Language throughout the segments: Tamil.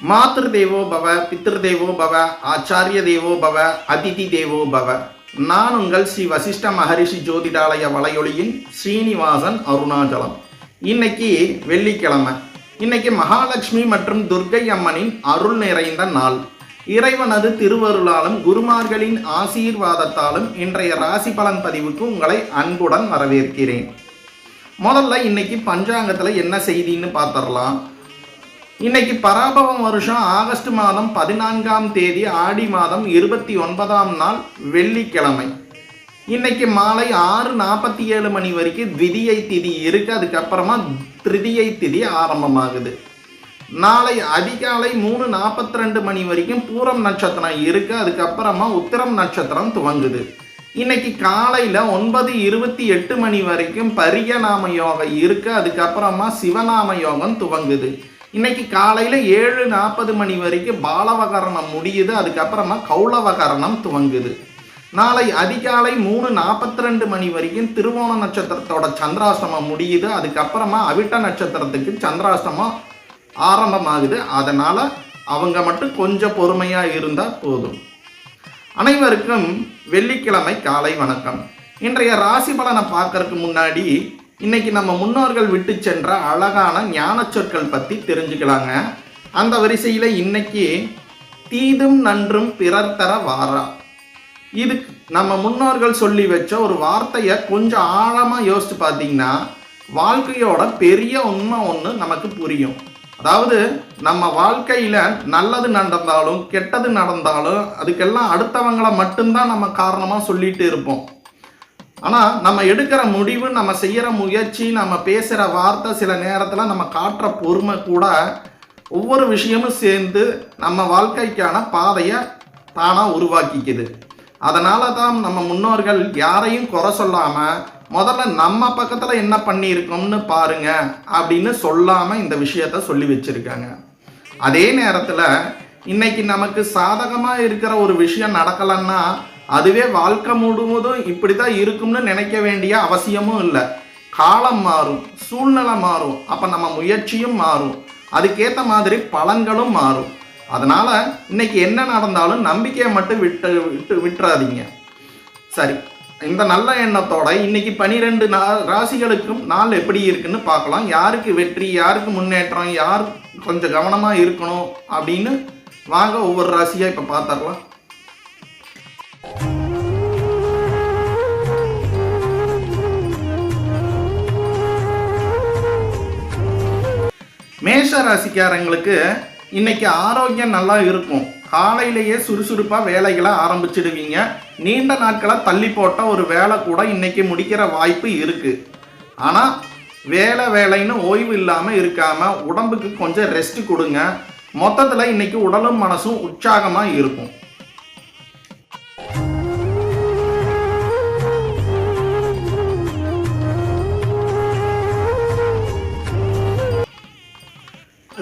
மாத்ரு தேவோ பவ, பித்ரு தேவோ பவ, ஆச்சாரிய தேவோ பவ, அதிதி தேவோ பவ. நான் உங்கள் ஸ்ரீ வசிஷ்ட மகரிஷி ஜோதிடாலய வலையொலியின் ஸ்ரீனிவாசன் அருணாச்சலம். இன்னைக்கு வெள்ளிக்கிழமை. இன்னைக்கு மகாலட்சுமி மற்றும் துர்க்கை அம்மனின் அருள் நிறைந்த நாள். இறைவனது திருவருளாலும் குருமார்களின் ஆசீர்வாதத்தாலும் இன்றைய ராசி பலன் பதிவுக்கு உங்களை அன்புடன் வரவேற்கிறேன். முதல்ல இன்னைக்கு பஞ்சாங்கத்தில் என்ன செய்தின்னு பார்த்துடலாம். இன்னைக்கு பராபவம் வருஷம் ஆகஸ்ட் மாதம் 14ஆம் தேதி ஆடி மாதம் 29ஆம் நாள் வெள்ளிக்கிழமை. இன்னைக்கு மாலை 6:47 மணி வரைக்கும் த்விதியை திதி இருக்கு. அதுக்கப்புறமா திருதியை திதி ஆரம்பமாகுது. நாளை அதிகாலை 3:42 மணி வரைக்கும் பூரம் நட்சத்திரம் இருக்கு. அதுக்கப்புறமா உத்திரம் நட்சத்திரம் துவங்குது. இன்னைக்கு காலையில் 9:28 மணி வரைக்கும் பரியநாம யோகம் இருக்கு. அதுக்கப்புறமா சிவநாம யோகம் துவங்குது. இன்னைக்கு காலையில் 7:40 மணி வரைக்கும் பாலவகரணம் முடியுது. அதுக்கப்புறமா கௌளவகரணம் துவங்குது. நாளை அதிகாலை 3:42 மணி வரைக்கும் திருவோண நட்சத்திரத்தோட சந்திராஷ்டமம் முடியுது. அதுக்கப்புறமா அவிட்ட நட்சத்திரத்துக்கு சந்திராஷ்டமம் ஆரம்பமாகுது. அதனால் அவங்க மட்டும் கொஞ்சம் பொறுமையாக இருந்தால் போதும். அனைவருக்கும் வெள்ளிக்கிழமை காலை வணக்கம். இன்றைய ராசி பலனை பார்க்கறதுக்கு முன்னாடி இன்னைக்கு நம்ம முன்னோர்கள் விட்டு சென்ற அழகான ஞான சொற்கள் பற்றி தெரிஞ்சுக்கலாங்க. அந்த வரிசையில் இன்னைக்கு தீதும் நன்றும் பிறர் தர வாரா. இது நம்ம முன்னோர்கள் சொல்லி வச்ச ஒரு வார்த்தையை கொஞ்சம் ஆழமாக யோசிச்சு பார்த்தீங்கன்னா வாழ்க்கையோட பெரிய உண்மை ஒன்று நமக்கு புரியும். அதாவது நம்ம வாழ்க்கையில் நல்லது நடந்தாலும் கெட்டது நடந்தாலும் அதுக்கெல்லாம் அடுத்தவங்களை மட்டும்தான் நம்ம காரணமாக சொல்லிட்டு இருப்போம். ஆனால் நம்ம எடுக்கிற முடிவு, நம்ம செய்கிற முயற்சி, நம்ம பேசுகிற வார்த்தை, சில நேரத்தில் நம்ம காட்டுற பொறுமை கூட ஒவ்வொரு விஷயமும் சேர்ந்து நம்ம வாழ்க்கைக்கான பாதையை தானாக உருவாக்கிக்குது. அதனால தான் நம்ம முன்னோர்கள் யாரையும் குறை சொல்லாமல் முதல்ல நம்ம பக்கத்தில் என்ன பண்ணியிருக்கோம்னு பாருங்க அப்படின்னு சொல்லாமல் இந்த விஷயத்த சொல்லி வச்சுருக்காங்க. அதே நேரத்தில் இன்னைக்கு நமக்கு சாதகமாக இருக்கிற ஒரு விஷயம் நடக்கலைன்னா அதுவே வாழ்க்கை முழுவதும் இப்படி தான் இருக்கும்னு நினைக்க வேண்டிய அவசியமும் இல்லை. காலம் மாறும், சூழ்நிலை மாறும், அப்போ நம்ம முயற்சியும் மாறும், அதுக்கேற்ற மாதிரி பலன்களும் மாறும். அதனால் இன்னைக்கு என்ன நடந்தாலும் நம்பிக்கையை மட்டும் விட்டுறாதீங்க. சரி, இந்த நல்ல எண்ணத்தோட இன்னைக்கு 12 ராசிகளுக்கும் நாள் எப்படி இருக்குன்னு பார்க்கலாம். யாருக்கு வெற்றி, யாருக்கு முன்னேற்றம், யார் கொஞ்சம் கவனமாக இருக்கணும் அப்படின்னு வாங்க ஒவ்வொரு ராசியாக இப்போ பார்த்துடலாம். மேஷ ராசிக்காரங்களுக்கு இன்னைக்கு ஆரோக்கியம் நல்லா இருக்கும். காலையிலேயே சுறுசுறுப்பாக வேலைகளை ஆரம்பிச்சிடுவீங்க. நீண்ட நாட்களை தள்ளி போட்ட ஒரு வேலை கூட இன்னைக்கு முடிக்கிற வாய்ப்பு இருக்கு. ஆனால் வேலைன்னு ஓய்வு இல்லாமல் இருக்காமல் உடம்புக்கு கொஞ்சம் ரெஸ்ட் கொடுங்க. மொத்தத்தில் இன்னைக்கு உடலும் மனசும் உற்சாகமாக இருக்கும்.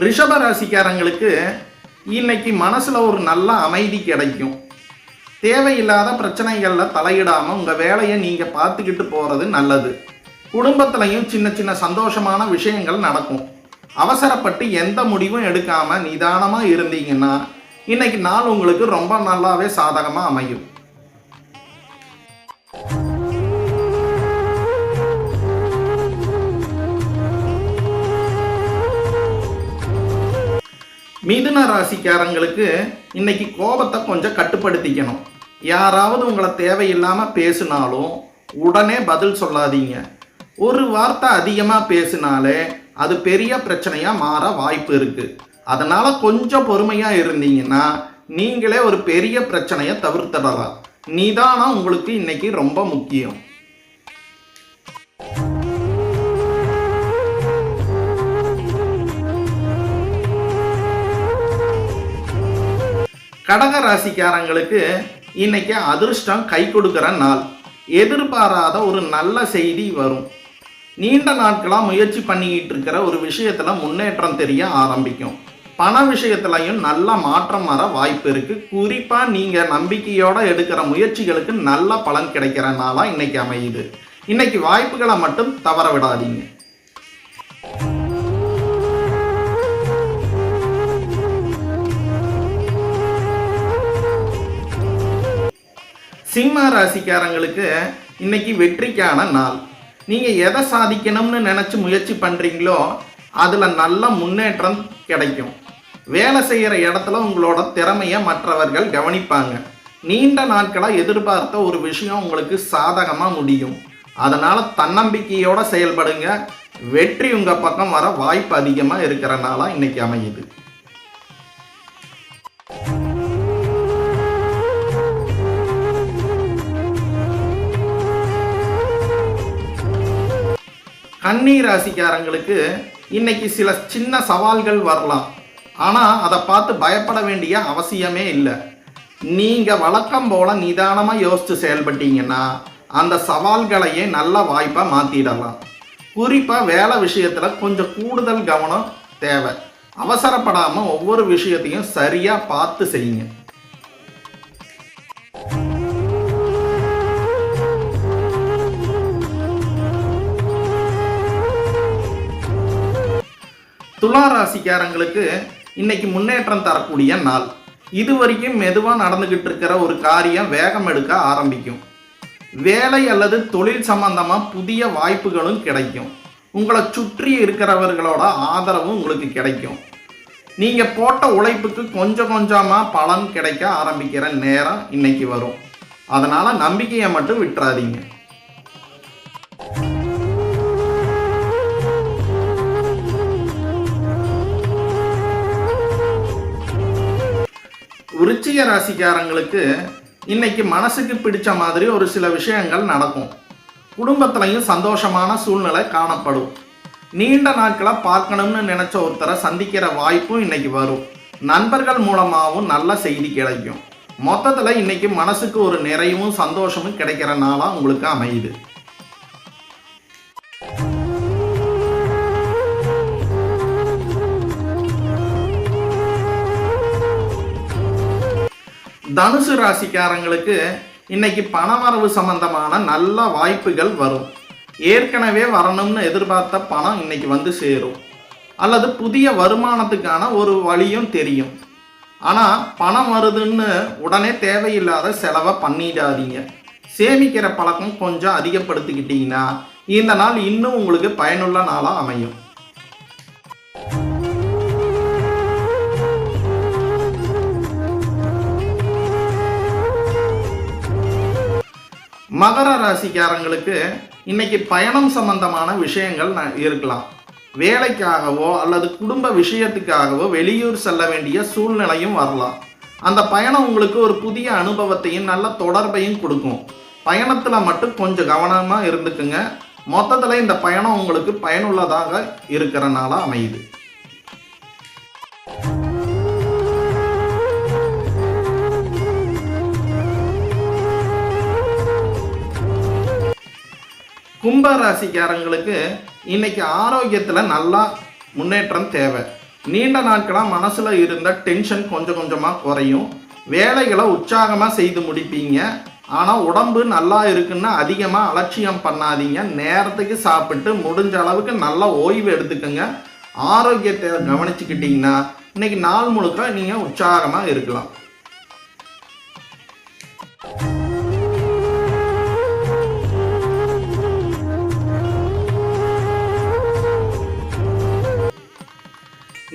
ரிஷப ராசிக்காரங்களுக்கு இன்னைக்கு மனசில் ஒரு நல்ல அமைதி கிடைக்கும். தேவையில்லாத பிரச்சனைகளில் தலையிடாமல் உங்கள் வேலையை நீங்கள் பார்த்துக்கிட்டு போகிறது நல்லது. குடும்பத்திலையும் சின்ன சின்ன சந்தோஷமான விஷயங்கள் நடக்கும். அவசரப்பட்டு எந்த முடிவும் எடுக்காமல் நிதானமாக இருந்தீங்கன்னா இன்னைக்கு நாள் உங்களுக்கு ரொம்ப நல்லாவே சாதகமாக அமையும். மிதுன ராசிக்காரங்களுக்கு இன்னைக்கு கோபத்தை கொஞ்சம் கட்டுப்படுத்திக்கணும். யாராவது உங்களை தேவையில்லாமல் பேசினாலும் உடனே பதில் சொல்லாதீங்க. ஒரு வார்த்தை அதிகமாக பேசினாலே அது பெரிய பிரச்சனையாக மாற வாய்ப்பு இருக்குது. அதனால் கொஞ்சம் பொறுமையாக இருந்தீங்கன்னா நீங்களே ஒரு பெரிய பிரச்சனையை தவிர்த்திடலாம். நிதானம் உங்களுக்கு இன்னைக்கு ரொம்ப முக்கியம். கடக ராசிக்காரங்களுக்கு இன்னைக்கு அதிர்ஷ்டம் கை கொடுக்குற நாள். எதிர்பாராத ஒரு நல்ல செய்தி வரும். நீண்ட நாட்களாக முயற்சி பண்ணிக்கிட்டு இருக்கிற ஒரு விஷயத்தில் முன்னேற்றம் தெரிய ஆரம்பிக்கும். பண விஷயத்துலையும் நல்ல மாற்றம் வர வாய்ப்பு இருக்குது. குறிப்பாக நீங்கள் நம்பிக்கையோடு எடுக்கிற முயற்சிகளுக்கு நல்ல பலன் கிடைக்கிற நாளாக இன்னைக்கு அமையுது. இன்னைக்கு வாய்ப்புகளை மட்டும் தவற விடாதீங்க. சிம்ம ராசிக்காரங்களுக்கு இன்னைக்கு வெற்றிக்கான நாள். நீங்கள் எதை சாதிக்கணும்னு நினச்சி முயற்சி பண்ணுறீங்களோ அதில் நல்ல முன்னேற்றம் கிடைக்கும். வேலை செய்கிற இடத்துல உங்களோட திறமையை மற்றவர்கள் கவனிப்பாங்க. நீண்ட நாட்களாக எதிர்பார்த்த ஒரு விஷயம் உங்களுக்கு சாதகமாக முடியும். அதனால் தன்னம்பிக்கையோடு செயல்படுங்க. வெற்றி உங்கள் பக்கம் வர வாய்ப்பு அதிகமாக இருக்கிறனால இன்னைக்கு அமையுது. கன்னி ராசிக்காரங்களுக்கு இன்னைக்கு சில சின்ன சவால்கள் வரலாம். ஆனால் அதை பார்த்து பயப்பட வேண்டிய அவசியமே இல்லை. நீங்கள் வழக்கம் போல் நிதானமாக யோசித்து செயல்பட்டீங்கன்னா அந்த சவால்களையே நல்ல வாய்ப்பாக மாற்றிடலாம். குறிப்பாக வேலை விஷயத்தில் கொஞ்சம் கூடுதல் கவனம் தேவை. அவசரப்படாமல் ஒவ்வொரு விஷயத்தையும் சரியாக பார்த்து செய்யுங்க. துலா ராசிக்காரங்களுக்கு இன்னைக்கு முன்னேற்றம் தரக்கூடிய நாள். இது வரைக்கும் மெதுவாக நடந்துகிட்டு இருக்கிற ஒரு காரியம் வேகம் எடுக்க ஆரம்பிக்கும். வேலை அல்லது தொழில் சம்பந்தமாக புதிய வாய்ப்புகளும் கிடைக்கும். உங்களை சுற்றி இருக்கிறவர்களோட ஆதரவும் உங்களுக்கு கிடைக்கும். நீங்கள் போட்ட உழைப்புக்கு கொஞ்சம் கொஞ்சமாக பலன் கிடைக்க ஆரம்பிக்கிற நேரம் இன்னைக்கு வரும். அதனால் நம்பிக்கையை மட்டும் விட்டுறாதீங்க. விருச்சிக ராசிக்காரங்களுக்கு இன்னைக்கு மனசுக்கு பிடிச்ச மாதிரி ஒரு சில விஷயங்கள் நடக்கும். குடும்பத்திலையும் சந்தோஷமான சூழ்நிலை காணப்படும். நீண்ட நாட்களை பார்க்கணும்னு நினைச்ச ஒருத்தரை சந்திக்கிற வாய்ப்பும் இன்னைக்கு வரும். நண்பர்கள் மூலமாகவும் நல்ல செய்தி கிடைக்கும். மொத்தத்தில் இன்னைக்கு மனசுக்கு ஒரு நிறைவும் சந்தோஷமும் கிடைக்கிற நாளாக உங்களுக்கு அமையுது. தனுசு ராசிக்காரங்களுக்கு இன்னைக்கு பணவரவு சம்பந்தமான நல்ல வாய்ப்புகள் வரும். ஏற்கனவே வரணும்னு எதிர்பார்த்த பணம் இன்னைக்கு வந்து சேரும். அல்லது புதிய வருமானத்துக்கான ஒரு வழியும் தெரியும். ஆனால் பணம் வருதுன்னு உடனே தேவையில்லாத செலவை பண்ணிடாதீங்க. சேமிக்கிற பழக்கம் கொஞ்சம் அதிகப்படுத்திக்கிட்டீங்கன்னா இந்த நாள் இன்னும் உங்களுக்கு பயனுள்ள நாளாக அமையும். மகர ராசிக்காரங்களுக்கு இன்னைக்கு பயணம் சம்பந்தமான விஷயங்கள் இருக்கலாம். வேலைக்காகவோ அல்லது குடும்ப விஷயத்துக்காகவோ வெளியூர் செல்ல வேண்டிய சூழ்நிலையும் வரலாம். அந்த பயணம் உங்களுக்கு ஒரு புதிய அனுபவத்தையும் நல்ல தொடர்பையும் கொடுக்கும். பயணத்தில் மட்டும் கொஞ்சம் கவனமாக இருந்துக்குங்க. மொத்தத்தில் இந்த பயணம் உங்களுக்கு பயனுள்ளதாக இருக்கிறனால அமையுது. கும்ப ராசிக்காரங்களுக்கு இன்னைக்கு ஆரோக்கியத்தில் நல்லா முன்னேற்றம் தேவை. நீண்ட நாட்களாக மனசில் இருந்த டென்ஷன் கொஞ்சம் கொஞ்சமாக குறையும். வேலைகளை உற்சாகமாக செய்து முடிப்பீங்க. ஆனால் உடம்பு நல்லா இருக்குன்னு அதிகமாக அலட்சியம் பண்ணாதீங்க. நேரத்துக்கு சாப்பிட்டு முடிஞ்ச அளவுக்கு நல்லா ஓய்வு எடுத்துக்கோங்க. ஆரோக்கியத்தை கவனிச்சுக்கிட்டிங்கன்னா இன்னைக்கு நாள் முழுக்க நீங்கள் உற்சாகமாக இருக்கலாம்.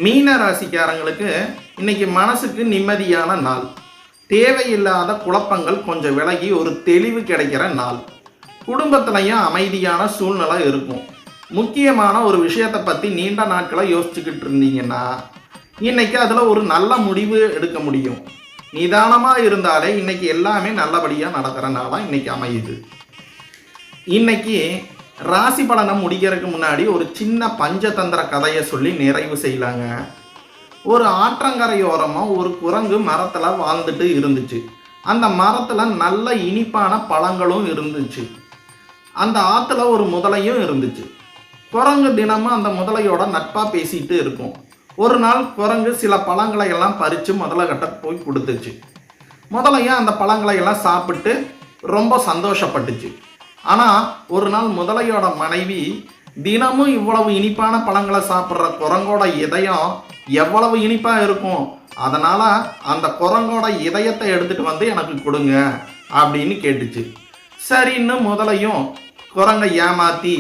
மீன ராசிக்காரங்களுக்கு இன்னைக்கு மனசுக்கு நிம்மதியான நாள். தேவையில்லாத குழப்பங்கள் கொஞ்சம் விலகி ஒரு தெளிவு கிடைக்கிற நாள். குடும்பத்திலையும் அமைதியான சூழ்நிலை இருக்கும். முக்கியமான ஒரு விஷயத்தை பற்றி நீண்ட நாட்களை யோசிச்சுக்கிட்டு இருந்தீங்கன்னா இன்னைக்கு அதில் ஒரு நல்ல முடிவு எடுக்க முடியும். நிதானமாக இருந்தாலே இன்னைக்கு எல்லாமே நல்லபடியாக நடக்கிற நாளாக இன்னைக்கு அமையுது. இன்னைக்கு ராசி பலனை முடிக்கிறதுக்கு முன்னாடி ஒரு சின்ன பஞ்சதந்திர கதையை சொல்லி நிறைவு செய்யலாங்க. ஒரு ஆற்றங்கரையோரமாக ஒரு குரங்கு மரத்தில் வாழ்ந்துட்டு இருந்துச்சு. அந்த மரத்தில் நல்ல இனிப்பான பழங்களும் இருந்துச்சு. அந்த ஆற்றுல ஒரு முதலையும் இருந்துச்சு. குரங்கு தினமும் அந்த முதலையோட நட்பாக பேசிட்டு இருக்கும். ஒரு நாள் குரங்கு சில பழங்களை எல்லாம் பறித்து முதலைகிட்ட போய் கொடுத்துச்சு. முதலையும் அந்த பழங்களை எல்லாம் சாப்பிட்டு ரொம்ப சந்தோஷப்பட்டுச்சு. ஆனால் ஒரு நாள் முதலையோட மனைவி தினமும் இவ்வளவு இனிப்பான பழங்களை சாப்பிட்ற குரங்கோட இதயம் எவ்வளவு இனிப்பா இருக்கும், அதனால அந்த குரங்கோட இதயத்தை எடுத்துட்டு வந்து எனக்கு கொடுங்க அப்படின்னு கேட்டுச்சு. சரின்னு முதலையும் குரங்கை ஏமாத்தி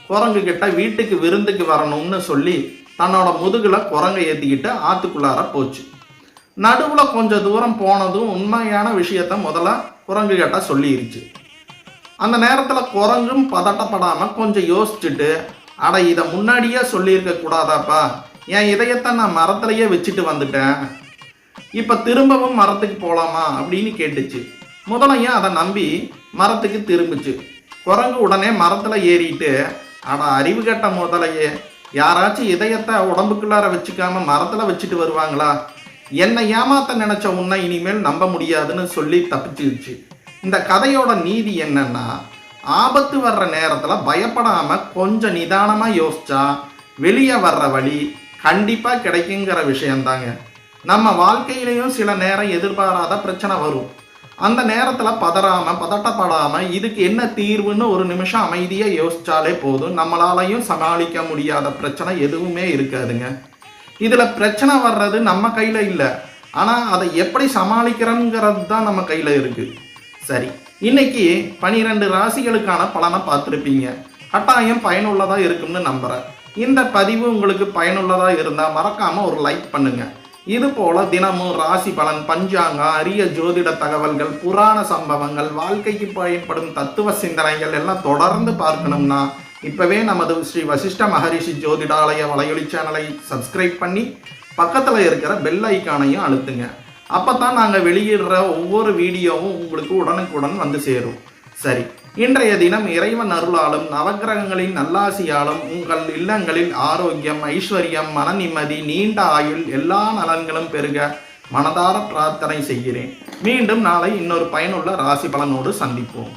குரங்கு கிட்ட வீட்டுக்கு விருந்துக்கு வரணும்னு சொல்லி தன்னோட முதுகுல குரங்கை ஏற்றிக்கிட்டு ஆத்துக்குள்ளார போச்சு. நடுவுல கொஞ்ச தூரம் போனதும் உண்மையான விஷயத்த முதல்ல குரங்கு கிட்ட சொல்லிருச்சு. அந்த நேரத்துல குரங்கும் பதட்டப்படாம கொஞ்சம் யோசிச்சுட்டு, அட இதை முன்னாடியே சொல்லியிருக்க கூடாதாப்பா, என் இதயத்தை நான் மரத்திலேயே வச்சுட்டு வந்துட்டேன், இப்ப திரும்பவும் மரத்துக்கு போலாமா அப்படின்னு கேட்டுச்சு. முதலையும் அதை நம்பி மரத்துக்கு திரும்பிச்சு. குரங்கு உடனே மரத்துல ஏறிட்டு, அட அறிவு கெட்ட முதலையே, யாராச்சும் இதயத்தை உடம்புக்குள்ளார வச்சுக்காம மரத்துல வச்சுட்டு வருவாங்களா, என்னை ஏமாத்த நினைச்ச உன்னை இனிமேல் நம்ப முடியாதுன்னு சொல்லி தப்பிச்சிருச்சு. இந்த கதையோட நீதி என்னன்னா, ஆபத்து வர்ற நேரத்துல பயப்படாம கொஞ்சம் நிதானமா யோசிச்சா வெளியே வர்ற வழி கண்டிப்பா கிடைக்குங்கிற விஷயம்தாங்க. நம்ம வாழ்க்கையிலையும் சில நேரம் எதிர்பாராத பிரச்சனை வரும். அந்த நேரத்துல பதட்டப்படாம இதுக்கு என்ன தீர்வுன்னு ஒரு நிமிஷம் அமைதியா யோசிச்சாலே போதும், நம்மளாலையும் சமாளிக்க முடியாத பிரச்சனை எதுவுமே இருக்காதுங்க. இதுல பிரச்சனை வர்றது நம்ம கையில இல்லை, ஆனா அதை எப்படி சமாளிக்கிறோங்கிறது தான் நம்ம கையில இருக்கு. சரி, இன்னைக்கு 12 ராசிகளுக்கான பலனை பார்த்துருப்பீங்க. கட்டாயம் பயனுள்ளதா இருக்கும்னு நம்புறேன். இந்த பதிவு உங்களுக்கு பயனுள்ளதா இருந்தா மறக்காம ஒரு லைக் பண்ணுங்க. இது போல தினமும் ராசி பலன், பஞ்சாங்கம், அரிய ஜோதிட தகவல்கள், புராண சம்பவங்கள், வாழ்க்கைக்கு பயன்படும் தத்துவ சிந்தனைகள் எல்லாம் தொடர்ந்து பார்க்கணும்னா இப்பவே நமது ஸ்ரீ வசிஷ்ட மகரிஷி ஜோதிடாலய வலையொலி சேனலை சப்ஸ்கிரைப் பண்ணி பக்கத்துல இருக்கிற பெல் ஐக்கானையும் அழுத்துங்க. அப்பதான் நாங்க வெளியிடுற ஒவ்வொரு வீடியோவும் உங்களுக்கு உடனுக்குடன் வந்து சேரும். சரி, இன்றைய தினம் இறைவன் அருளாலும் நவக்கிரகங்களின் நல்லாசியாலும் உங்கள் இல்லங்களில் ஆரோக்கியம், ஐஸ்வர்யம், மன நிம்மதி, நீண்ட ஆயுள் எல்லா நலன்களும் பெருக மனதார பிரார்த்தனை செய்கிறேன். மீண்டும் நாளை இன்னொரு பயனுள்ள ராசி பலனோடு சந்திப்போம்.